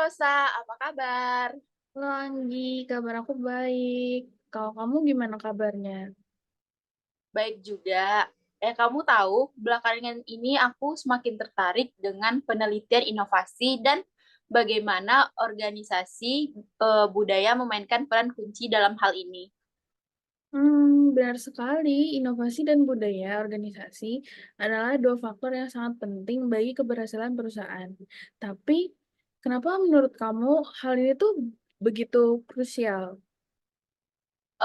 Rosa, apa kabar? Halo Anggi, kabar aku baik. Kalau kamu gimana kabarnya? Baik juga. Kamu tahu, belakangan ini aku semakin tertarik dengan penelitian inovasi dan bagaimana organisasi budaya memainkan peran kunci dalam hal ini. Benar sekali. Inovasi dan budaya organisasi adalah dua faktor yang sangat penting bagi keberhasilan perusahaan. Tapi, kenapa menurut kamu hal ini tuh begitu krusial?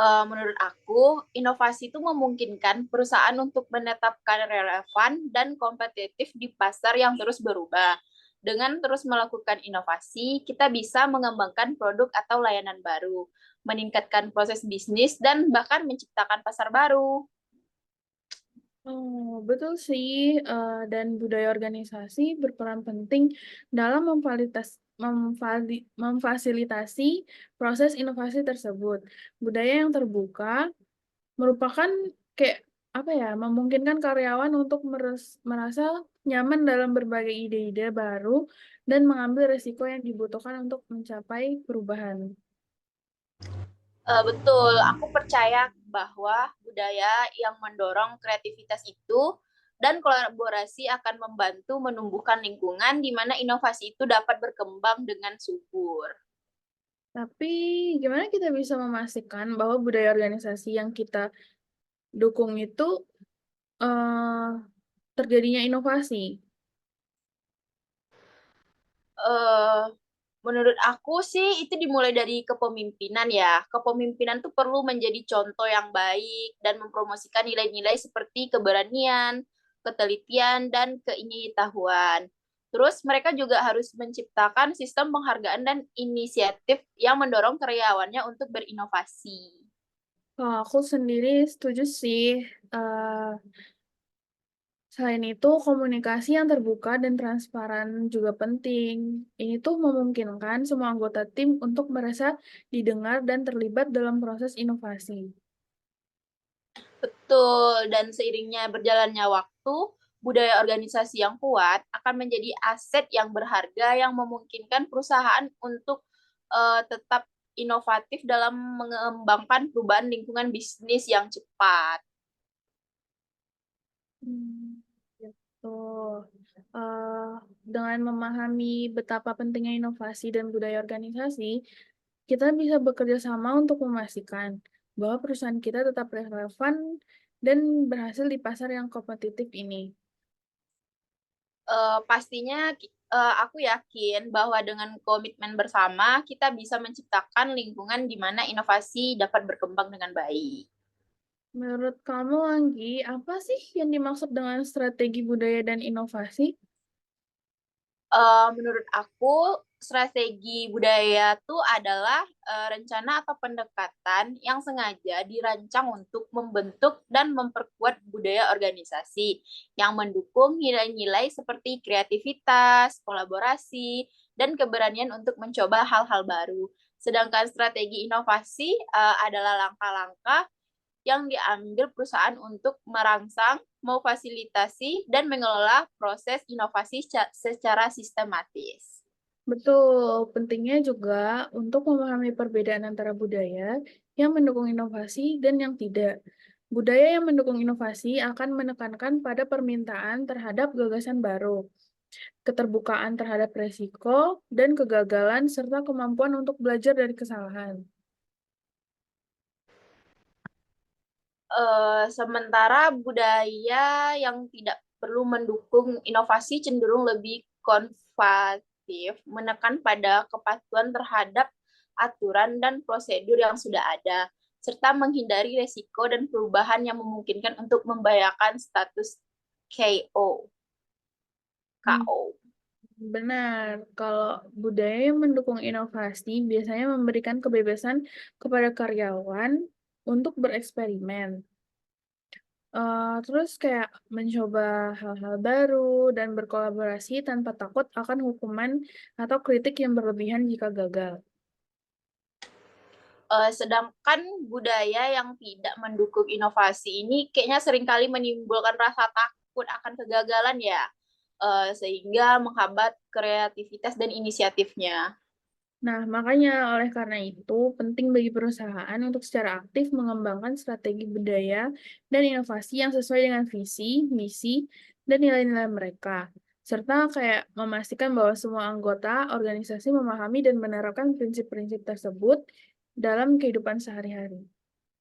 Menurut aku, inovasi itu memungkinkan perusahaan untuk menetapkan relevan dan kompetitif di pasar yang terus berubah. Dengan terus melakukan inovasi, kita bisa mengembangkan produk atau layanan baru, meningkatkan proses bisnis, dan bahkan menciptakan pasar baru. Oh, betul sih. Dan budaya organisasi berperan penting dalam memfasilitasi proses inovasi tersebut. Budaya yang terbuka merupakan kayak apa ya, memungkinkan karyawan untuk merasa nyaman dalam berbagai ide-ide baru dan mengambil risiko yang dibutuhkan untuk mencapai perubahan. Betul, aku percaya bahwa budaya yang mendorong kreativitas itu dan kolaborasi akan membantu menumbuhkan lingkungan di mana inovasi itu dapat berkembang dengan subur. Tapi gimana kita bisa memastikan bahwa budaya organisasi yang kita dukung itu eh, terjadinya inovasi? eh Menurut aku sih itu dimulai dari kepemimpinan ya. Kepemimpinan tuh perlu menjadi contoh yang baik dan mempromosikan nilai-nilai seperti keberanian, ketelitian, dan keingin-tahuan. Terus mereka juga harus menciptakan sistem penghargaan dan inisiatif yang mendorong karyawannya untuk berinovasi. Kalau aku sendiri setuju sih. Eh, Selain itu, komunikasi yang terbuka dan transparan juga penting. Ini tuh memungkinkan semua anggota tim untuk merasa didengar dan terlibat dalam proses inovasi. Betul, dan seiringnya berjalannya waktu, budaya organisasi yang kuat akan menjadi aset yang berharga yang memungkinkan perusahaan untuk tetap inovatif dalam mengembangkan perubahan lingkungan bisnis yang cepat. Gitu. Eh, dengan memahami betapa pentingnya inovasi dan budaya organisasi, kita bisa bekerja sama untuk memastikan bahwa perusahaan kita tetap relevan dan berhasil di pasar yang kompetitif ini. Pastinya aku yakin bahwa dengan komitmen bersama kita bisa menciptakan lingkungan di mana inovasi dapat berkembang dengan baik. Menurut kamu, Anggi, apa sih yang dimaksud dengan strategi budaya dan inovasi? Menurut aku, strategi budaya itu adalah rencana atau pendekatan yang sengaja dirancang untuk membentuk dan memperkuat budaya organisasi yang mendukung nilai-nilai seperti kreativitas, kolaborasi, dan keberanian untuk mencoba hal-hal baru. Sedangkan strategi inovasi adalah langkah-langkah yang diambil perusahaan untuk merangsang, memfasilitasi, dan mengelola proses inovasi secara sistematis. Betul, pentingnya juga untuk memahami perbedaan antara budaya yang mendukung inovasi dan yang tidak. Budaya yang mendukung inovasi akan menekankan pada permintaan terhadap gagasan baru, keterbukaan terhadap resiko, dan kegagalan, serta kemampuan untuk belajar dari kesalahan. Sementara budaya yang tidak perlu mendukung inovasi cenderung lebih konservatif, menekan pada kepatuhan terhadap aturan dan prosedur yang sudah ada, serta menghindari resiko dan perubahan yang memungkinkan untuk membahayakan status KO. Hmm, KO. Benar, kalau budaya yang mendukung inovasi biasanya memberikan kebebasan kepada karyawan untuk bereksperimen. Terus kayak mencoba hal-hal baru dan berkolaborasi tanpa takut akan hukuman atau kritik yang berlebihan jika gagal. Sedangkan budaya yang tidak mendukung inovasi ini kayaknya seringkali menimbulkan rasa takut akan kegagalan ya, sehingga menghambat kreativitas dan inisiatifnya. Nah, makanya oleh karena itu penting bagi perusahaan untuk secara aktif mengembangkan strategi budaya dan inovasi yang sesuai dengan visi, misi, dan nilai-nilai mereka. Serta kayak memastikan bahwa semua anggota organisasi memahami dan menerapkan prinsip-prinsip tersebut dalam kehidupan sehari-hari.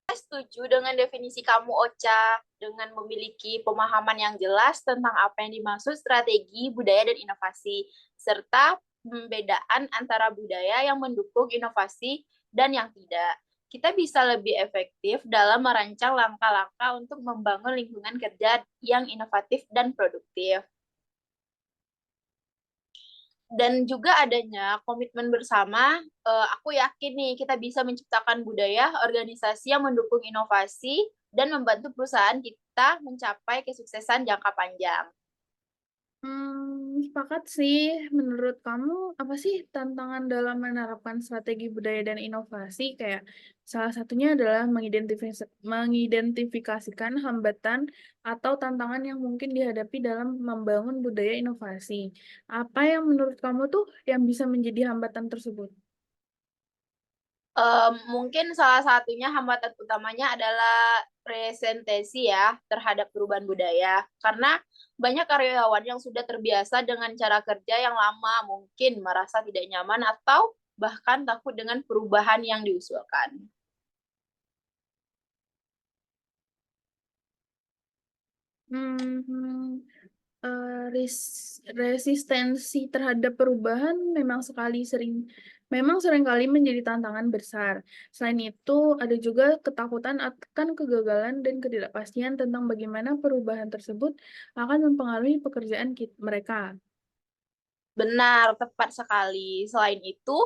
Setuju dengan definisi kamu, Ocha, dengan memiliki pemahaman yang jelas tentang apa yang dimaksud strategi, budaya, dan inovasi, serta pembedaan antara budaya yang mendukung inovasi dan yang tidak. Kita bisa lebih efektif dalam merancang langkah-langkah untuk membangun lingkungan kerja yang inovatif dan produktif. Dan juga adanya komitmen bersama, aku yakin nih kita bisa menciptakan budaya organisasi yang mendukung inovasi dan membantu perusahaan kita mencapai kesuksesan jangka panjang. Sepakat sih. Menurut kamu, apa sih tantangan dalam menerapkan strategi budaya dan inovasi? Kayak salah satunya adalah mengidentifikasikan hambatan atau tantangan yang mungkin dihadapi dalam membangun budaya inovasi. Apa yang menurut kamu tuh yang bisa menjadi hambatan tersebut? Mungkin salah satunya hambatan utamanya adalah presentasi ya terhadap perubahan budaya. Karena banyak karyawan yang sudah terbiasa dengan cara kerja yang lama, mungkin merasa tidak nyaman atau bahkan takut dengan perubahan yang diusulkan. Hmm, resistensi terhadap perubahan memang seringkali menjadi tantangan besar. Selain itu, ada juga ketakutan akan kegagalan dan ketidakpastian tentang bagaimana perubahan tersebut akan mempengaruhi pekerjaan mereka. Benar, tepat sekali. Selain itu,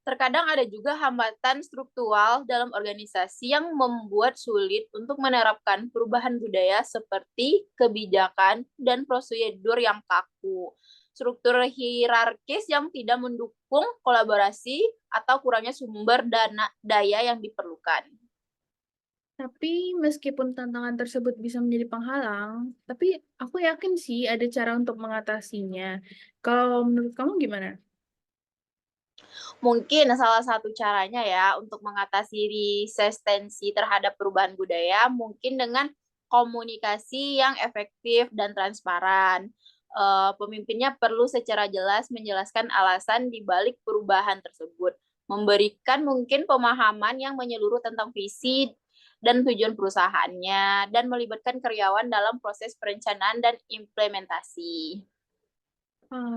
terkadang ada juga hambatan struktural dalam organisasi yang membuat sulit untuk menerapkan perubahan budaya seperti kebijakan dan prosedur yang kaku, struktur hierarkis yang tidak mendukung kolaborasi, atau kurangnya sumber daya yang diperlukan. Tapi meskipun tantangan tersebut bisa menjadi penghalang, tapi aku yakin sih ada cara untuk mengatasinya. Kalau menurut kamu gimana? Mungkin salah satu caranya ya untuk mengatasi resistensi terhadap perubahan budaya mungkin dengan komunikasi yang efektif dan transparan. Pemimpinnya perlu secara jelas menjelaskan alasan di balik perubahan tersebut, memberikan mungkin pemahaman yang menyeluruh tentang visi dan tujuan perusahaannya, dan melibatkan karyawan dalam proses perencanaan dan implementasi.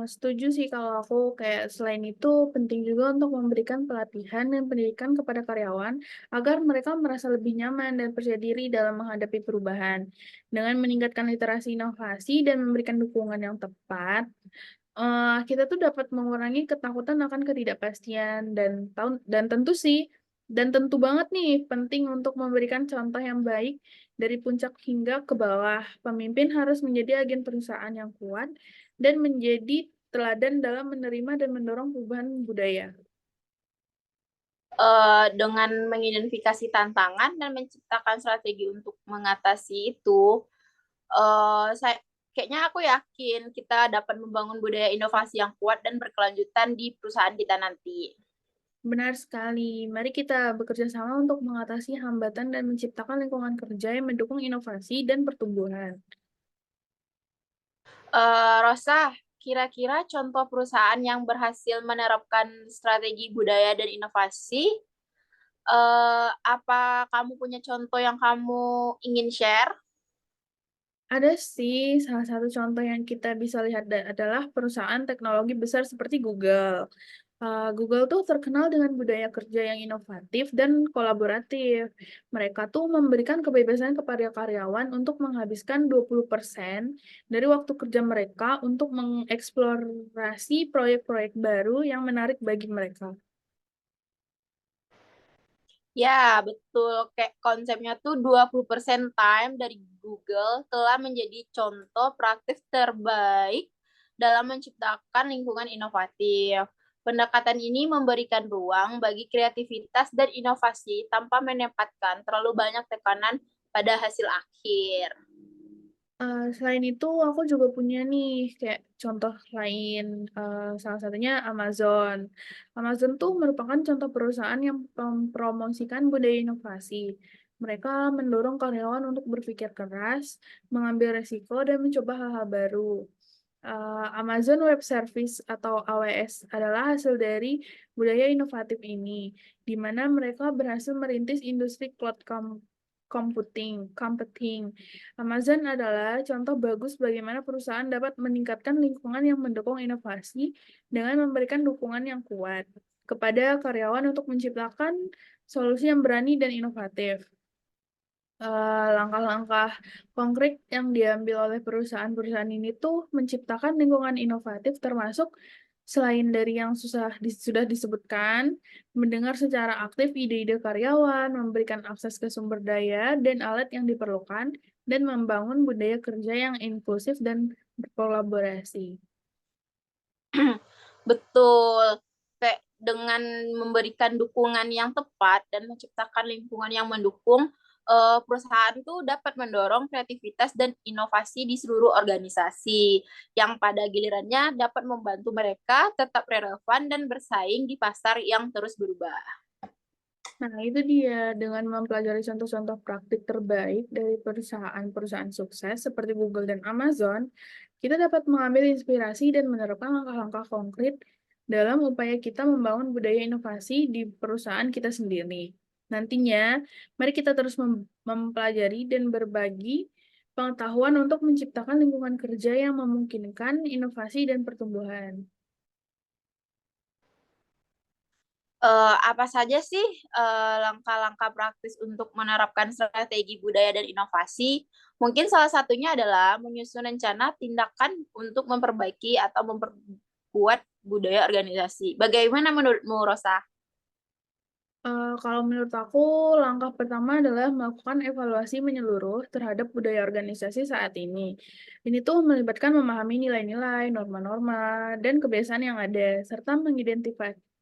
Setuju sih kalau aku kayak selain itu penting juga untuk memberikan pelatihan dan pendidikan kepada karyawan agar mereka merasa lebih nyaman dan percaya diri dalam menghadapi perubahan. Dengan meningkatkan literasi inovasi dan memberikan dukungan yang tepat, kita tuh dapat mengurangi ketakutan akan ketidakpastian dan tentu sih dan tentu banget nih penting untuk memberikan contoh yang baik dari puncak hingga ke bawah. Pemimpin harus menjadi agen perusahaan yang kuat dan menjadi teladan dalam menerima dan mendorong perubahan budaya. Dengan mengidentifikasi tantangan dan menciptakan strategi untuk mengatasi itu, saya kayaknya aku yakin kita dapat membangun budaya inovasi yang kuat dan berkelanjutan di perusahaan kita nanti. Benar sekali. Mari kita bekerja sama untuk mengatasi hambatan dan menciptakan lingkungan kerja yang mendukung inovasi dan pertumbuhan. Rosa, kira-kira contoh perusahaan yang berhasil menerapkan strategi budaya dan inovasi, apa kamu punya contoh yang kamu ingin share? Ada sih, salah satu contoh yang kita bisa lihat adalah perusahaan teknologi besar seperti Google. Google tuh terkenal dengan budaya kerja yang inovatif dan kolaboratif. Mereka tuh memberikan kebebasan kepada karyawan untuk menghabiskan 20% dari waktu kerja mereka untuk mengeksplorasi proyek-proyek baru yang menarik bagi mereka. Ya, betul. Kayak konsepnya tuh 20% time dari Google telah menjadi contoh praktis terbaik dalam menciptakan lingkungan inovatif. Pendekatan ini memberikan ruang bagi kreativitas dan inovasi tanpa menempatkan terlalu banyak tekanan pada hasil akhir. Selain itu aku juga punya nih kayak contoh lain, salah satunya Amazon. Amazon tuh merupakan contoh perusahaan yang mempromosikan budaya inovasi. Mereka mendorong karyawan untuk berpikir keras, mengambil resiko, dan mencoba hal-hal baru. Amazon Web Service atau AWS adalah hasil dari budaya inovatif ini, di mana mereka berhasil merintis industri cloud computing. Amazon adalah contoh bagus bagaimana perusahaan dapat meningkatkan lingkungan yang mendukung inovasi dengan memberikan dukungan yang kuat kepada karyawan untuk menciptakan solusi yang berani dan inovatif. Langkah-langkah konkret yang diambil oleh perusahaan-perusahaan ini tuh menciptakan lingkungan inovatif termasuk selain dari yang sudah disebutkan, mendengar secara aktif ide-ide karyawan, memberikan akses ke sumber daya dan alat yang diperlukan, dan membangun budaya kerja yang inklusif dan berkolaborasi. Betul. Kayak dengan memberikan dukungan yang tepat dan menciptakan lingkungan yang mendukung, perusahaan tuh dapat mendorong kreativitas dan inovasi di seluruh organisasi, yang pada gilirannya dapat membantu mereka tetap relevan dan bersaing di pasar yang terus berubah. Nah, itu dia. Dengan mempelajari contoh-contoh praktik terbaik dari perusahaan-perusahaan sukses seperti Google dan Amazon, kita dapat mengambil inspirasi dan menerapkan langkah-langkah konkret dalam upaya kita membangun budaya inovasi di perusahaan kita sendiri. Nantinya, mari kita terus mempelajari dan berbagi pengetahuan untuk menciptakan lingkungan kerja yang memungkinkan inovasi dan pertumbuhan. Apa saja sih langkah-langkah praktis untuk menerapkan strategi budaya dan inovasi? Mungkin salah satunya adalah menyusun rencana tindakan untuk memperbaiki atau memperkuat budaya organisasi. Bagaimana menurutmu, Rosa? Kalau menurut aku, langkah pertama adalah melakukan evaluasi menyeluruh terhadap budaya organisasi saat ini. Ini tuh melibatkan memahami nilai-nilai, norma-norma, dan kebiasaan yang ada, serta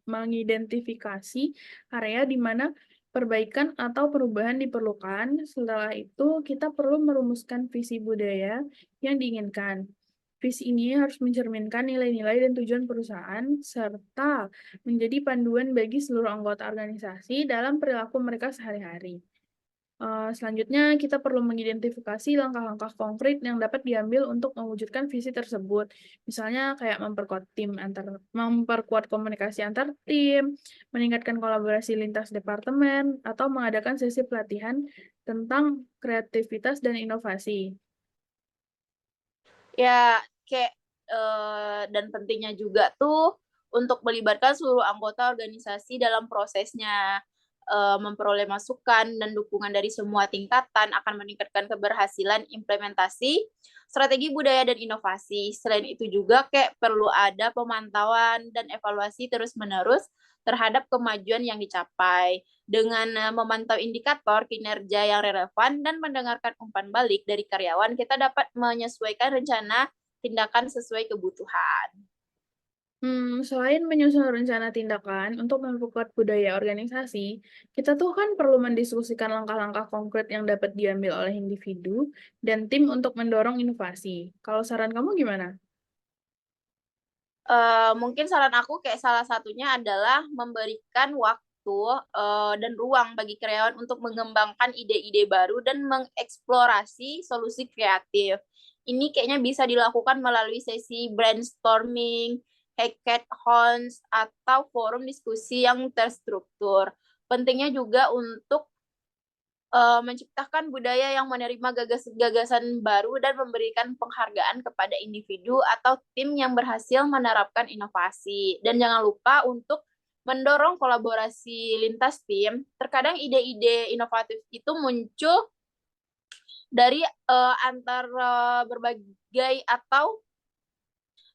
mengidentifikasi area di mana perbaikan atau perubahan diperlukan. Setelah itu, kita perlu merumuskan visi budaya yang diinginkan. Visi ini harus mencerminkan nilai-nilai dan tujuan perusahaan, serta menjadi panduan bagi seluruh anggota organisasi dalam perilaku mereka sehari-hari. Selanjutnya, kita perlu mengidentifikasi langkah-langkah konkret yang dapat diambil untuk mewujudkan visi tersebut. Misalnya kayak memperkuat komunikasi antar tim, meningkatkan kolaborasi lintas departemen, atau mengadakan sesi pelatihan tentang kreativitas dan inovasi. Ya, kayak dan pentingnya juga tuh untuk melibatkan seluruh anggota organisasi dalam prosesnya, memperoleh masukan dan dukungan dari semua tingkatan akan meningkatkan keberhasilan implementasi strategi budaya dan inovasi. Selain itu juga kayak perlu ada pemantauan dan evaluasi terus-menerus terhadap kemajuan yang dicapai. Dengan memantau indikator kinerja yang relevan dan mendengarkan umpan balik dari karyawan, kita dapat menyesuaikan rencana tindakan sesuai kebutuhan. Selain menyusun rencana tindakan untuk memperkuat budaya organisasi, kita tuh kan perlu mendiskusikan langkah-langkah konkret yang dapat diambil oleh individu dan tim untuk mendorong inovasi. Kalau saran kamu gimana? Mungkin saran aku kayak salah satunya adalah memberikan waktu dan ruang bagi karyawan untuk mengembangkan ide-ide baru dan mengeksplorasi solusi kreatif. Ini kayaknya bisa dilakukan melalui sesi brainstorming, hackathons, atau forum diskusi yang terstruktur. Pentingnya juga untuk menciptakan budaya yang menerima gagasan baru dan memberikan penghargaan kepada individu atau tim yang berhasil menerapkan inovasi. Dan jangan lupa untuk mendorong kolaborasi lintas tim. Terkadang ide-ide inovatif itu muncul dari antar berbagai atau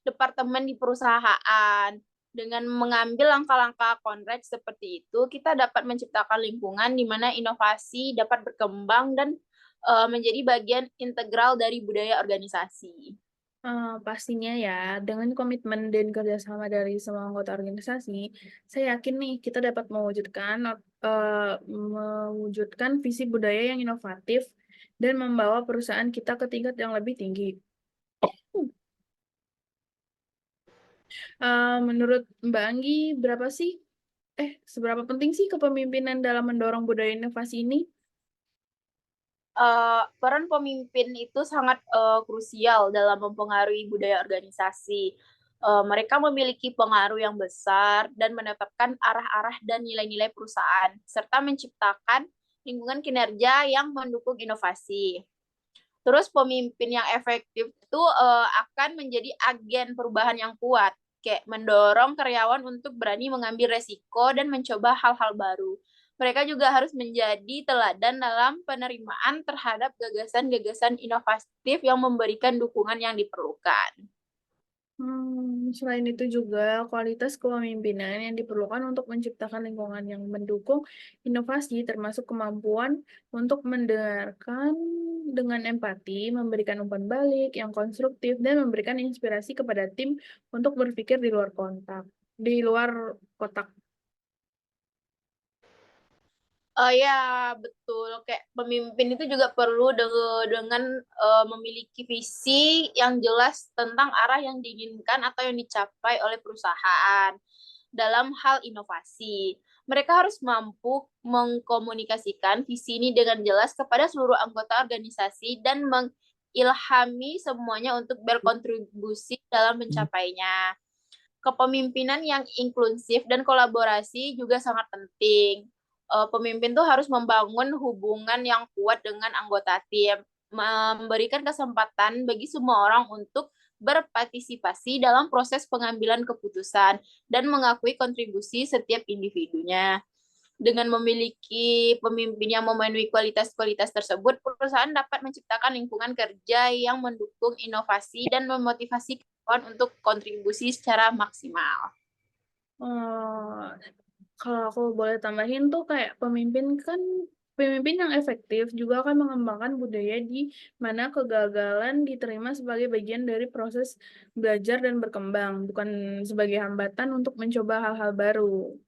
departemen di perusahaan. Dengan mengambil langkah-langkah konkret seperti itu, kita dapat menciptakan lingkungan di mana inovasi dapat berkembang dan menjadi bagian integral dari budaya organisasi. Pastinya ya, dengan komitmen dan kerjasama dari semua anggota organisasi, saya yakin nih kita dapat mewujudkan visi budaya yang inovatif dan membawa perusahaan kita ke tingkat yang lebih tinggi. Menurut Mbak Anggi, seberapa penting sih kepemimpinan dalam mendorong budaya inovasi ini? Peran pemimpin itu sangat krusial dalam mempengaruhi budaya organisasi. Mereka memiliki pengaruh yang besar dan menetapkan arah-arah dan nilai-nilai perusahaan, serta menciptakan lingkungan kinerja yang mendukung inovasi. Terus pemimpin yang efektif itu akan menjadi agen perubahan yang kuat, kayak mendorong karyawan untuk berani mengambil resiko dan mencoba hal-hal baru. Mereka juga harus menjadi teladan dalam penerimaan terhadap gagasan-gagasan inovatif yang memberikan dukungan yang diperlukan. Selain itu juga kualitas kepemimpinan yang diperlukan untuk menciptakan lingkungan yang mendukung inovasi, termasuk kemampuan untuk mendengarkan dengan empati, memberikan umpan balik yang konstruktif, dan memberikan inspirasi kepada tim untuk berpikir di luar kotak. Ya, betul. Kayak pemimpin itu juga perlu dengan memiliki visi yang jelas tentang arah yang diinginkan atau yang dicapai oleh perusahaan dalam hal inovasi. Mereka harus mampu mengkomunikasikan visi ini dengan jelas kepada seluruh anggota organisasi dan mengilhami semuanya untuk berkontribusi dalam mencapainya. Kepemimpinan yang inklusif dan kolaborasi juga sangat penting. Pemimpin tuh harus membangun hubungan yang kuat dengan anggota tim, memberikan kesempatan bagi semua orang untuk berpartisipasi dalam proses pengambilan keputusan dan mengakui kontribusi setiap individunya. Dengan memiliki pemimpin yang memenuhi kualitas-kualitas tersebut, perusahaan dapat menciptakan lingkungan kerja yang mendukung inovasi dan memotivasi karyawan untuk kontribusi secara maksimal. Eh, Kalau aku boleh tambahin tuh kayak pemimpin yang efektif juga akan mengembangkan budaya di mana kegagalan diterima sebagai bagian dari proses belajar dan berkembang, bukan sebagai hambatan untuk mencoba hal-hal baru.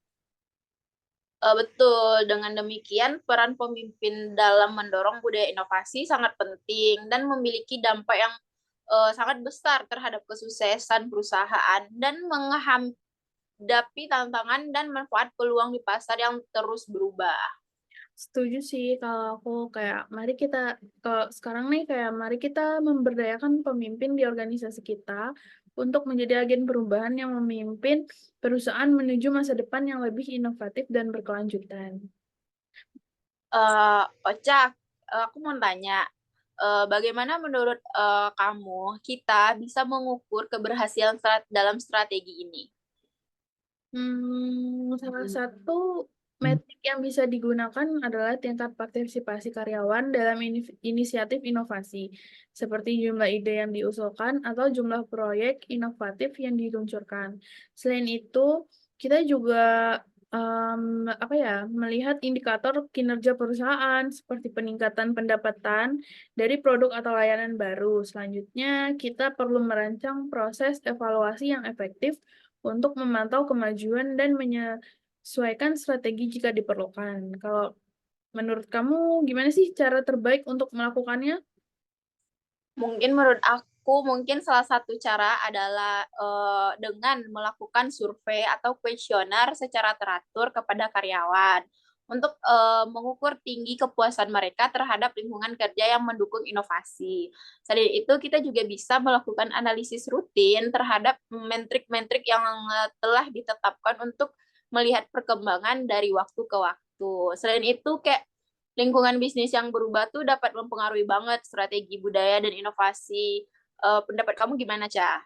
Betul, dengan demikian peran pemimpin dalam mendorong budaya inovasi sangat penting dan memiliki dampak yang sangat besar terhadap kesuksesan perusahaan dan menghadapi tantangan dan manfaat peluang di pasar yang terus berubah. Setuju sih kalau aku kayak kalau sekarang nih kayak mari kita memberdayakan pemimpin di organisasi kita untuk menjadi agen perubahan yang memimpin perusahaan menuju masa depan yang lebih inovatif dan berkelanjutan. Ocha, aku mau tanya, bagaimana menurut kamu kita bisa mengukur keberhasilan dalam strategi ini? Salah satu metrik yang bisa digunakan adalah tingkat partisipasi karyawan dalam inisiatif inovasi, seperti jumlah ide yang diusulkan atau jumlah proyek inovatif yang diluncurkan. Selain itu, kita juga melihat indikator kinerja perusahaan seperti peningkatan pendapatan dari produk atau layanan baru. Selanjutnya, kita perlu merancang proses evaluasi yang efektif untuk memantau kemajuan dan menyesuaikan strategi jika diperlukan. Kalau menurut kamu, gimana sih cara terbaik untuk melakukannya? Mungkin menurut aku, mungkin salah satu cara adalah dengan melakukan survei atau kuesioner secara teratur kepada karyawan untuk mengukur tinggi kepuasan mereka terhadap lingkungan kerja yang mendukung inovasi. Selain itu, kita juga bisa melakukan analisis rutin terhadap metrik-metrik yang telah ditetapkan untuk melihat perkembangan dari waktu ke waktu. Selain itu, kayak lingkungan bisnis yang berubah tuh dapat mempengaruhi banget strategi budaya dan inovasi. Pendapat kamu gimana, Cah?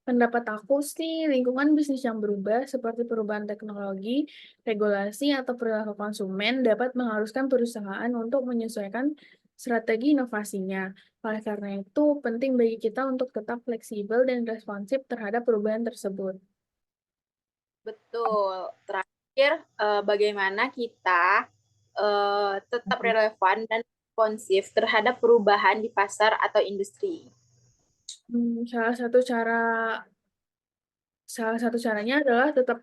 Pendapat aku sih, lingkungan bisnis yang berubah seperti perubahan teknologi, regulasi, atau perilaku konsumen dapat mengharuskan perusahaan untuk menyesuaikan strategi inovasinya. Oleh karena itu, penting bagi kita untuk tetap fleksibel dan responsif terhadap perubahan tersebut. Betul. Terakhir, bagaimana kita tetap relevan dan responsif terhadap perubahan di pasar atau industri? Hmm, salah satu cara Salah satu caranya adalah tetap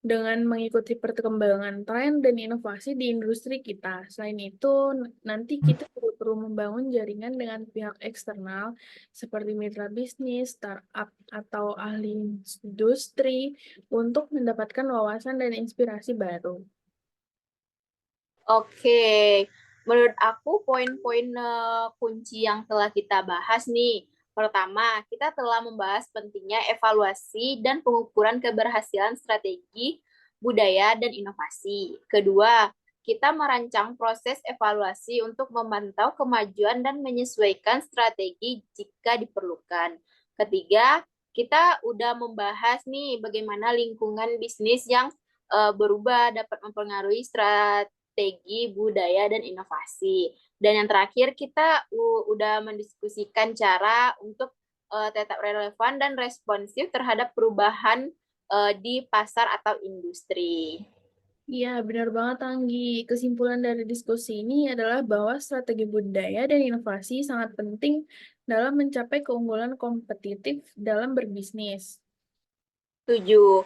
dengan mengikuti perkembangan tren dan inovasi di industri kita. Selain itu, nanti kita juga perlu membangun jaringan dengan pihak eksternal seperti mitra bisnis, startup, atau ahli industri untuk mendapatkan wawasan dan inspirasi baru. Oke, menurut aku poin-poin kunci yang telah kita bahas nih. Pertama, kita telah membahas pentingnya evaluasi dan pengukuran keberhasilan strategi budaya dan inovasi. Kedua, kita merancang proses evaluasi untuk memantau kemajuan dan menyesuaikan strategi jika diperlukan. Ketiga, kita udah membahas nih bagaimana lingkungan bisnis yang berubah dapat mempengaruhi strategi budaya dan inovasi. Dan yang terakhir kita udah mendiskusikan cara untuk tetap relevan dan responsif terhadap perubahan di pasar atau industri. Iya, benar banget, Anggi. Kesimpulan dari diskusi ini adalah bahwa strategi budaya dan inovasi sangat penting dalam mencapai keunggulan kompetitif dalam berbisnis. Tujuh,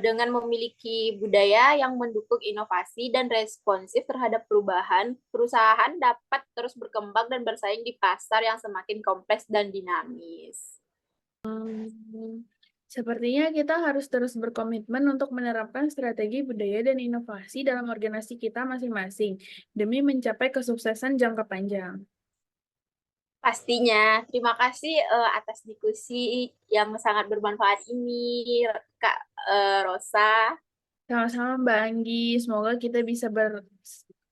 dengan memiliki budaya yang mendukung inovasi dan responsif terhadap perubahan, perusahaan dapat terus berkembang dan bersaing di pasar yang semakin kompleks dan dinamis. Sepertinya kita harus terus berkomitmen untuk menerapkan strategi budaya dan inovasi dalam organisasi kita masing-masing demi mencapai kesuksesan jangka panjang. Pastinya, terima kasih atas diskusi yang sangat bermanfaat ini, Kak Rosa. Sama-sama Mbak Anggi, semoga kita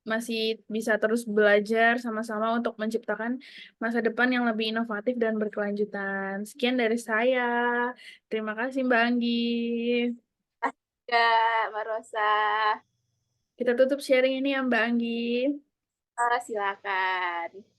masih bisa terus belajar sama-sama untuk menciptakan masa depan yang lebih inovatif dan berkelanjutan. Sekian dari saya. Terima kasih Mbak Anggi. Kak Mbak Rosa. Kita tutup sharing ini ya Mbak Anggi. Silakan.